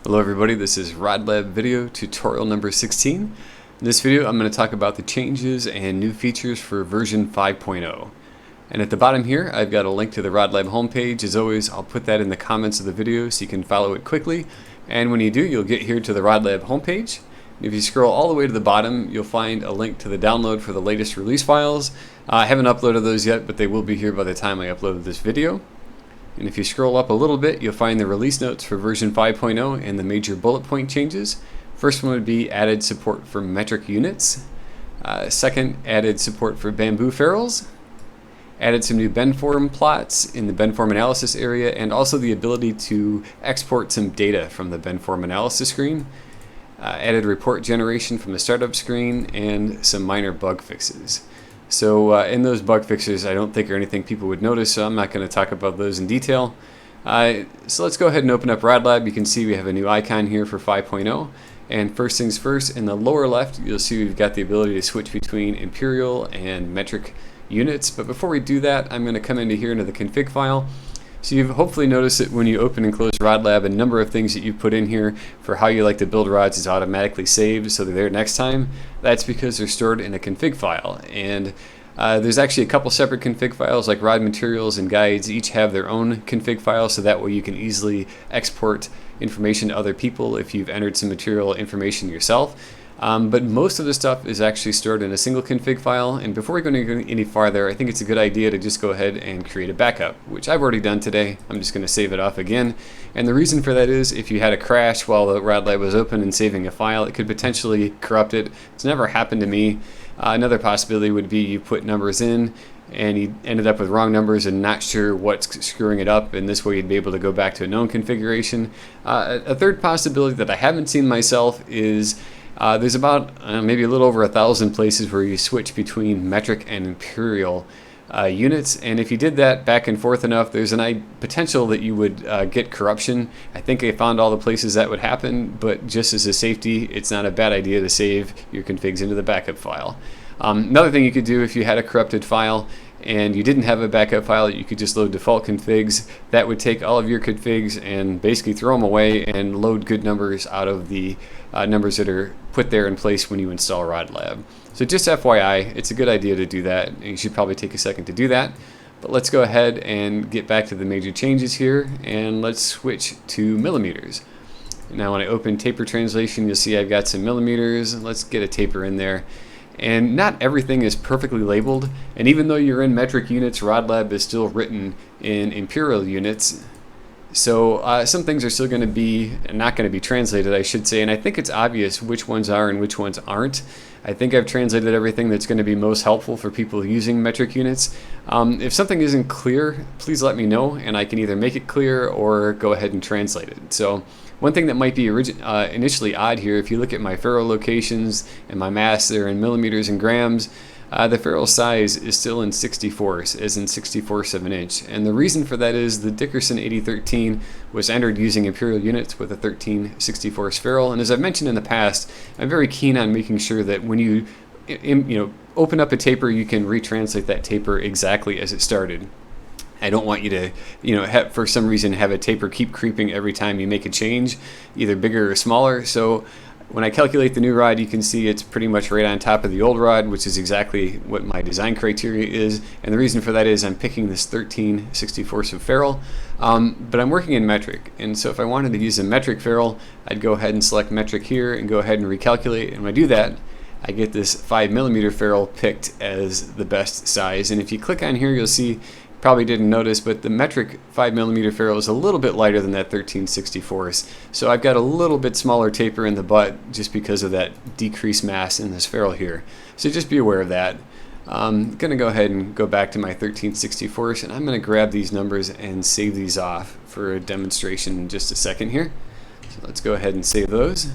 Hello everybody, this is RodLab video tutorial number 16. In this video I'm going to talk about the changes and new features for version 5.0. And at the bottom here I've got a link to the RodLab homepage. As always, I'll put that in the comments of the video so you can follow it quickly. And when you do, you'll get here to the RodLab homepage. If you scroll all the way to the bottom, you'll find a link to the download for the latest release files. I haven't uploaded those yet, but they will be here by the time I upload this video. And if you scroll up a little bit, you'll find the release notes for version 5.0 and the major bullet point changes. First one would be added support for metric units. Second, added support for bamboo ferrules. Added some new bendform plots in the bendform analysis area, and also the ability to export some data from the bendform analysis screen. Added report generation from the startup screen, and some minor bug fixes. So in those bug fixes, I don't think are anything people would notice, so I'm not going to talk about those in detail. So let's go ahead and open up RodLab. You can see we have a new icon here for 5.0. And first things first, in the lower left, you'll see we've got the ability to switch between imperial and metric units. But before we do that, I'm going to come into here into the config file. So you've hopefully noticed that when you open and close RodLab, a number of things that you put in here for how you like to build rods is automatically saved, so they're there next time. That's because they're stored in a config file. And there's actually a couple separate config files, like rod materials and guides each have their own config file, so that way you can easily export information to other people if you've entered some material information yourself. But most of the stuff is actually stored in a single config file, and before we go any farther, I think it's a good idea to just go ahead and create a backup, which I've already done today. I'm just going to save it off again, and the reason for that is if you had a crash while the RodLab was open and saving a file, it could potentially corrupt it. It's never happened to me. Another possibility would be you put numbers in and you ended up with wrong numbers and not sure what's screwing it up, and this way you'd be able to go back to a known configuration. A third possibility that I haven't seen myself is there's about maybe a little over 1,000 places where you switch between metric and imperial units, and if you did that back and forth enough, there's a potential that you would get corruption. I think I found all the places that would happen, but just as a safety, it's not a bad idea to save your configs into the backup file. Another thing you could do if you had a corrupted file and you didn't have a backup file, you could just load default configs. That would take all of your configs and basically throw them away and load good numbers out of the numbers that are put there in place when you install RodLab. So just FYI, it's a good idea to do that, and you should probably take a second to do that. But let's go ahead and get back to the major changes here, and let's switch to millimeters. Now when I open taper translation, you'll see I've got some millimeters. Let's get a taper in there. And not everything is perfectly labeled, and even though you're in metric units, RodLab is still written in imperial units. So some things are still going to be not going to be translated, I should say, and I think it's obvious which ones are and which ones aren't. I think I've translated everything that's going to be most helpful for people using metric units. If something isn't clear, please let me know, and I can either make it clear or go ahead and translate it. So one thing that might be initially odd here, if you look at my ferrule locations and my mass, they're in millimeters and grams. The ferrule size is still in 64ths, as in 64ths of an inch. And the reason for that is the Dickerson 8013 was entered using imperial units with a 13/64ths ferrule. And as I've mentioned in the past, I'm very keen on making sure that when you open up a taper, you can retranslate that taper exactly as it started. I don't want you to, for some reason, have a taper keep creeping every time you make a change, either bigger or smaller. So when I calculate the new rod, you can see it's pretty much right on top of the old rod, which is exactly what my design criteria is. And the reason for that is I'm picking this 13/64ths of ferrule, but I'm working in metric. And so if I wanted to use a metric ferrule, I'd go ahead and select metric here and go ahead and recalculate. And when I do that, I get this 5mm ferrule picked as the best size. And if you click on here, you'll see, probably didn't notice, but the metric 5mm ferrule is a little bit lighter than that 13/64ths. So I've got a little bit smaller taper in the butt just because of that decreased mass in this ferrule here. So just be aware of that. I'm going to go ahead and go back to my 13/64ths, and I'm going to grab these numbers and save these off for a demonstration in just a second here. So let's go ahead and save those.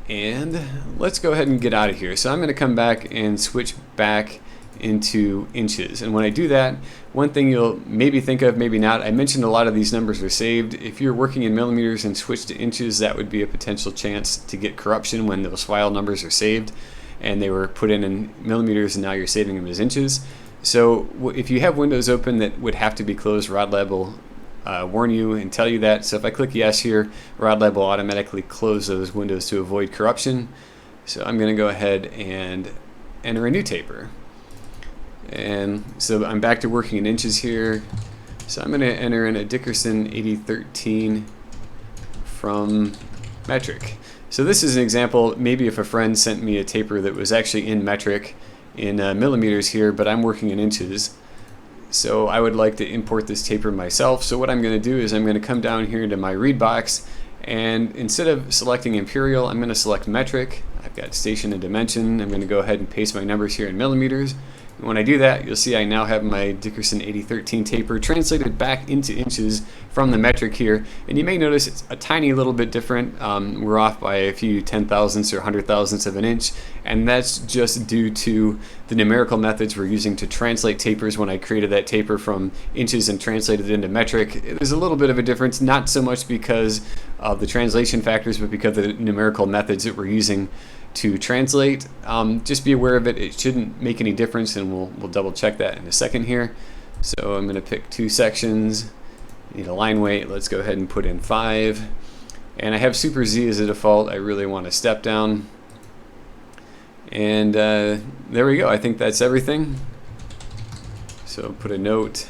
And let's go ahead and get out of here. So I'm going to come back and switch back into inches, and when I do that, one thing you'll maybe think of, maybe not, I mentioned a lot of these numbers are saved. If you're working in millimeters and switch to inches, that would be a potential chance to get corruption when those file numbers are saved and they were put in millimeters and now you're saving them as inches. So if you have windows open that would have to be closed, RodLab will warn you and tell you that. So if I click yes here, RodLab will automatically close those windows to avoid corruption. So I'm going to go ahead and enter a new taper. And so I'm back to working in inches here. So I'm going to enter in a Dickerson 8013 from metric. So this is an example, maybe if a friend sent me a taper that was actually in metric, in millimeters here, but I'm working in inches. So I would like to import this taper myself. So what I'm going to do is I'm going to come down here into my read box, and instead of selecting imperial, I'm going to select metric. I've got station and dimension. I'm going to go ahead and paste my numbers here in millimeters. And when I do that, you'll see I now have my Dickerson 8013 taper translated back into inches from the metric here. And you may notice it's a tiny little bit different. We're off by a few 10,000ths or 100,000ths of an inch. And that's just due to the numerical methods we're using to translate tapers. When I created that taper from inches and translated it into metric, there's a little bit of a difference, not so much because of the translation factors, but because of the numerical methods that we're using to translate. Just be aware of it. It shouldn't make any difference, and we'll double check that in a second here. So I'm going to pick 2 sections. Need a line weight. Let's go ahead and put in 5. And I have Super Z as a default. I really want to step down. And there we go. I think that's everything. So put a note.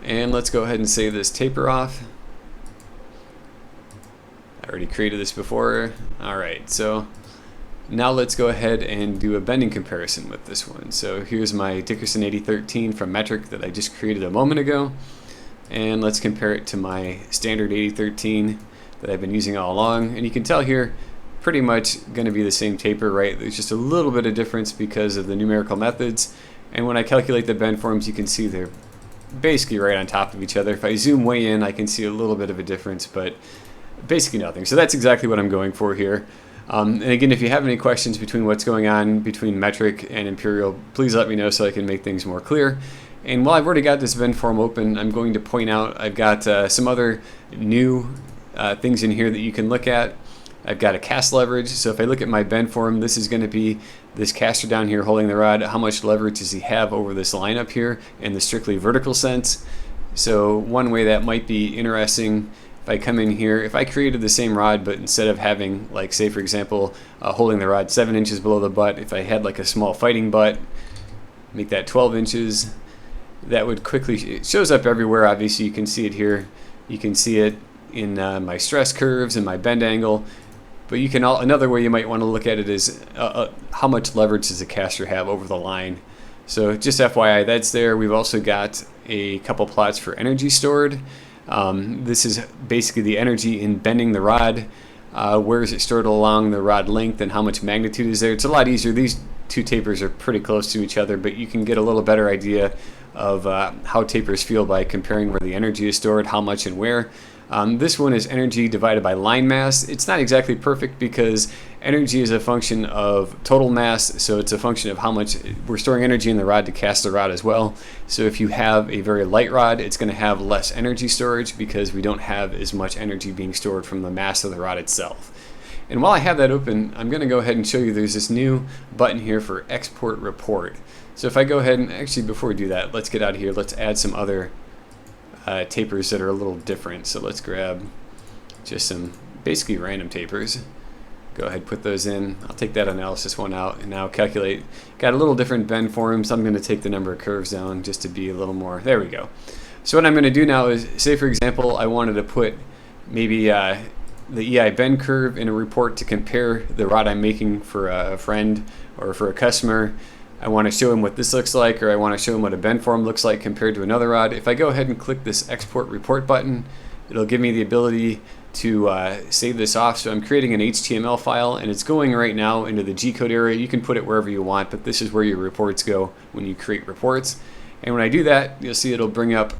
And let's go ahead and save this taper off. I already created this before. Alright, so now let's go ahead and do a bending comparison with this one. So here's my Dickerson 8013 from metric that I just created a moment ago. And let's compare it to my standard 8013 that I've been using all along. And you can tell here, pretty much going to be the same taper, right? There's just a little bit of difference because of the numerical methods. And when I calculate the bend forms, you can see they're basically right on top of each other. If I zoom way in, I can see a little bit of a difference, but basically nothing. So that's exactly what I'm going for here. And again, if you have any questions between what's going on between metric and imperial, please let me know so I can make things more clear. And while I've already got this bend form open, I'm going to point out I've got some other new things in here that you can look at. I've got a cast leverage. So if I look at my bend form, this is going to be this caster down here holding the rod. How much leverage does he have over this line up here in the strictly vertical sense? So one way that might be interesting, if I come in here, if I created the same rod, but instead of having, like, say for example, holding the rod 7 inches below the butt, if I had like a small fighting butt, make that 12 inches, that would quickly, it shows up everywhere. Obviously you can see it here. You can see it in my stress curves and my bend angle. But you can, another way you might want to look at it is how much leverage does the caster have over the line. So just FYI, that's there. We've also got a couple plots for energy stored. This is basically the energy in bending the rod. Where is it stored along the rod length and how much magnitude is there? It's a lot easier. These two tapers are pretty close to each other, but you can get a little better idea of how tapers feel by comparing where the energy is stored, how much and where. This one is energy divided by line mass. It's not exactly perfect because energy is a function of total mass, so it's a function of how much we're storing energy in the rod to cast the rod as well. So if you have a very light rod, it's going to have less energy storage because we don't have as much energy being stored from the mass of the rod itself. And while I have that open, I'm going to go ahead and show you there's this new button here for export report. So if I go ahead and, actually before we do that, let's get out of here. Let's add some other tapers that are a little different. So let's grab just some basically random tapers. Go ahead, put those in. I'll take that analysis one out and now calculate. Got a little different bend forms. I'm going to take the number of curves down just to be a little more. There we go. So what I'm going to do now is, say for example, I wanted to put maybe the EI bend curve in a report to compare the rod I'm making for a friend or for a customer. I want to show him what this looks like, or I want to show him what a bend form looks like compared to another rod. If I go ahead and click this export report button, it'll give me the ability to save this off. So I'm creating an HTML file, and it's going right now into the G-code area. You can put it wherever you want, but this is where your reports go when you create reports. And when I do that, you'll see it'll bring up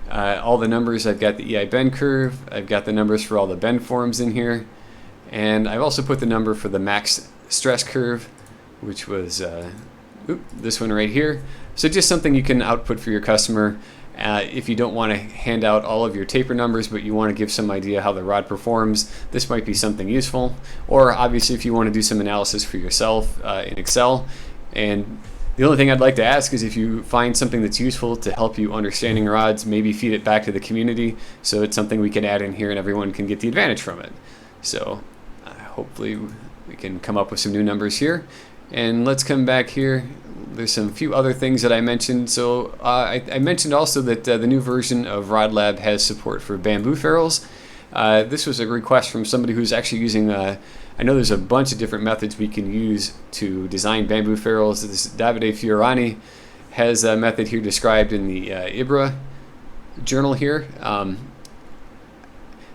all the numbers. I've got the EI bend curve. I've got the numbers for all the bend forms in here. And I've also put the number for the max stress curve, which was this one right here. So just something you can output for your customer if you don't want to hand out all of your taper numbers, but you want to give some idea how the rod performs. This might be something useful. Or obviously if you want to do some analysis for yourself in Excel and The only thing I'd like to ask is if you find something that's useful to help you understanding rods, maybe feed it back to the community so it's something we can add in here and everyone can get the advantage from it. So hopefully we can come up with some new numbers here. And let's come back here. There's some few other things that I mentioned. So I mentioned also that the new version of RodLab has support for bamboo ferrules. This was a request from somebody who's actually using, I know there's a bunch of different methods we can use to design bamboo ferrules. This Davide Fiorani has a method here described in the IBRA journal here.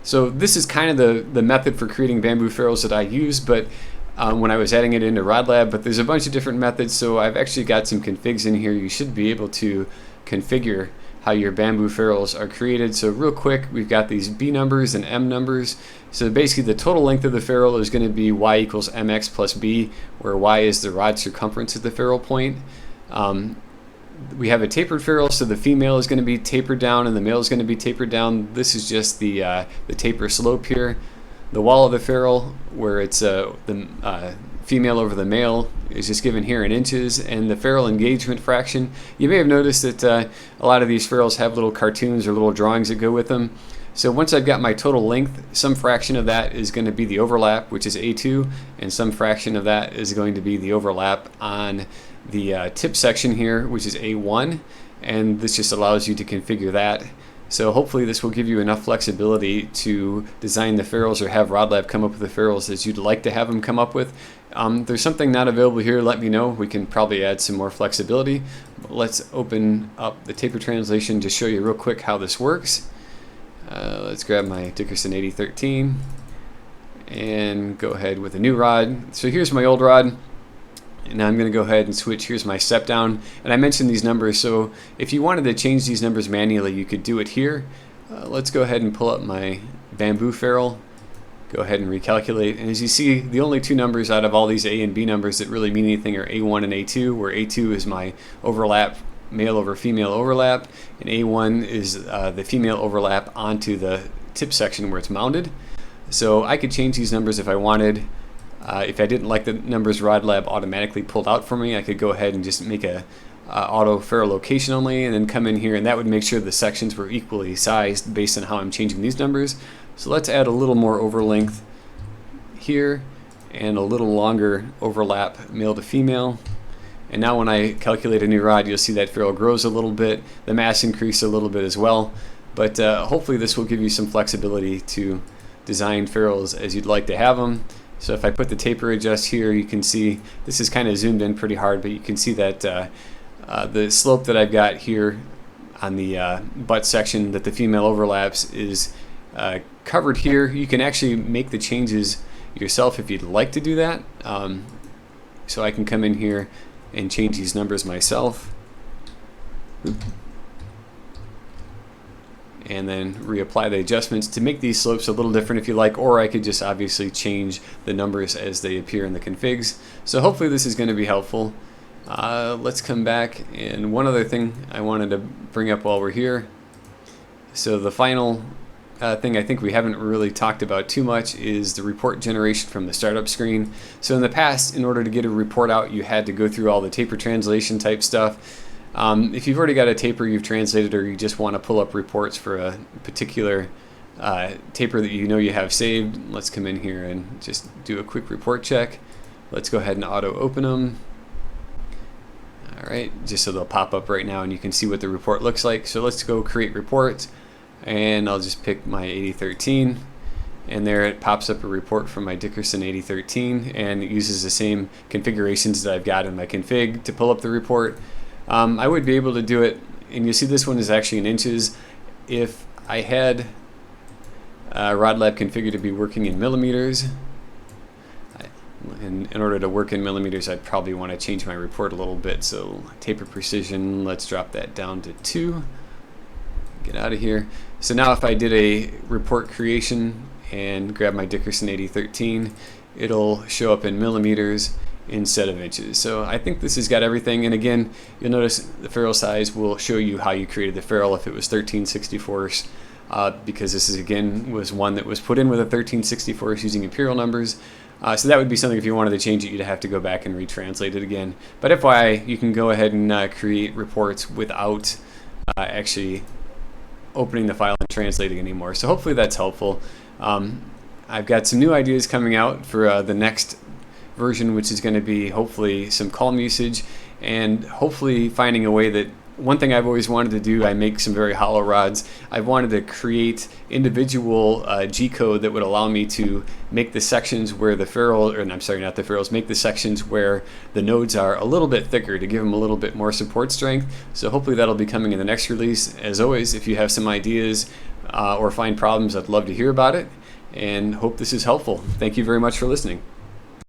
So this is kind of the method for creating bamboo ferrules that I use, but when I was adding it into RodLab, but there's a bunch of different methods, so I've actually got some configs in here. You should be able to configure how your bamboo ferrules are created. So real quick, we've got these B numbers and M numbers. So basically the total length of the ferrule is going to be y equals mx plus b, where y is the rod circumference at the ferrule point. We have a tapered ferrule, so the female is going to be tapered down and the male is going to be tapered down. This is just the taper slope here. The wall of the ferrule, where it's the female over the male, is just given here in inches, and the ferrule engagement fraction. You may have noticed that a lot of these ferrules have little cartoons or little drawings that go with them. So once I've got my total length, some fraction of that is going to be the overlap, which is A2, and some fraction of that is going to be the overlap on the tip section here, which is A1, and this just allows you to configure that. So hopefully this will give you enough flexibility to design the ferrules or have RodLab come up with the ferrules as you'd like to have them come up with. There's something not available here, let me know. We can probably add some more flexibility. Let's open up the taper translation to show you real quick how this works. Let's grab my Dickerson 8013 and go ahead with a new rod. So here's my old rod. And now I'm going to go ahead and switch. Here's my step down, and I mentioned these numbers, so if you wanted to change these numbers manually, you could do it here. Let's go ahead and pull up my bamboo ferrule, go ahead and recalculate, and as you see, the only two numbers out of all these A and B numbers that really mean anything are A1 and A2, where A2 is my overlap, male over female overlap, and A1 is the female overlap onto the tip section where it's mounted. So I could change these numbers if I wanted. If I didn't like the numbers RodLab automatically pulled out for me, I could go ahead and just make a auto ferrule location only, and then come in here, and that would make sure the sections were equally sized based on how I'm changing these numbers. So let's add a little more overlength here and a little longer overlap male to female. And now when I calculate a new rod, you'll see that ferrule grows a little bit, the mass increases a little bit as well. But hopefully this will give you some flexibility to design ferrules as you'd like to have them. So if I put the taper adjust here, you can see this is kind of zoomed in pretty hard, but you can see that the slope that I've got here on the butt section that the female overlaps is covered here. You can actually make the changes yourself if you'd like to do that. So I can come in here and change these numbers myself. And then reapply the adjustments to make these slopes a little different if you like, or I could just obviously change the numbers as they appear in the configs. So hopefully this is going to be helpful. Let's come back, and one other thing I wanted to bring up while we're here. So the final thing I think we haven't really talked about too much is the report generation from the startup screen. So in the past, in order to get a report out, you had to go through all the taper translation type stuff. If you've already got a taper you've translated, or you just want to pull up reports for a particular taper that you know you have saved, let's come in here and just do a quick report check. Let's go ahead and auto open them. Alright, just so they'll pop up right now and you can see what the report looks like. So let's go create reports, and I'll just pick my 8013, and there it pops up a report from my Dickerson 8013, and it uses the same configurations that I've got in my config to pull up the report. I would be able to do it, and you see this one is actually in inches. If I had RodLab configured to be working in millimeters, in order to work in millimeters, I'd probably want to change my report a little bit. So taper precision, let's drop that down to 2. Get out of here. So now if I did a report creation and grab my Dickerson 8013, it'll show up in millimeters instead of inches. So I think this has got everything, and again, you'll notice the ferrule size will show you how you created the ferrule. If it was 13/64 because this is again was one that was put in with a 1364 using imperial numbers. So that would be something if you wanted to change it, you'd have to go back and retranslate it again. But FYI, you can go ahead and create reports without actually opening the file and translating anymore. So hopefully that's helpful. I've got some new ideas coming out for the next version, which is going to be hopefully some calm usage, and hopefully finding a way that one thing I've always wanted to do, I make some very hollow rods. I've wanted to create individual G code that would allow me to make the sections where the ferrule, or I'm sorry, not the ferrules, make the sections where the nodes are a little bit thicker to give them a little bit more support strength. So hopefully that'll be coming in the next release. As always, if you have some ideas or find problems, I'd love to hear about it, and hope this is helpful. Thank you very much for listening.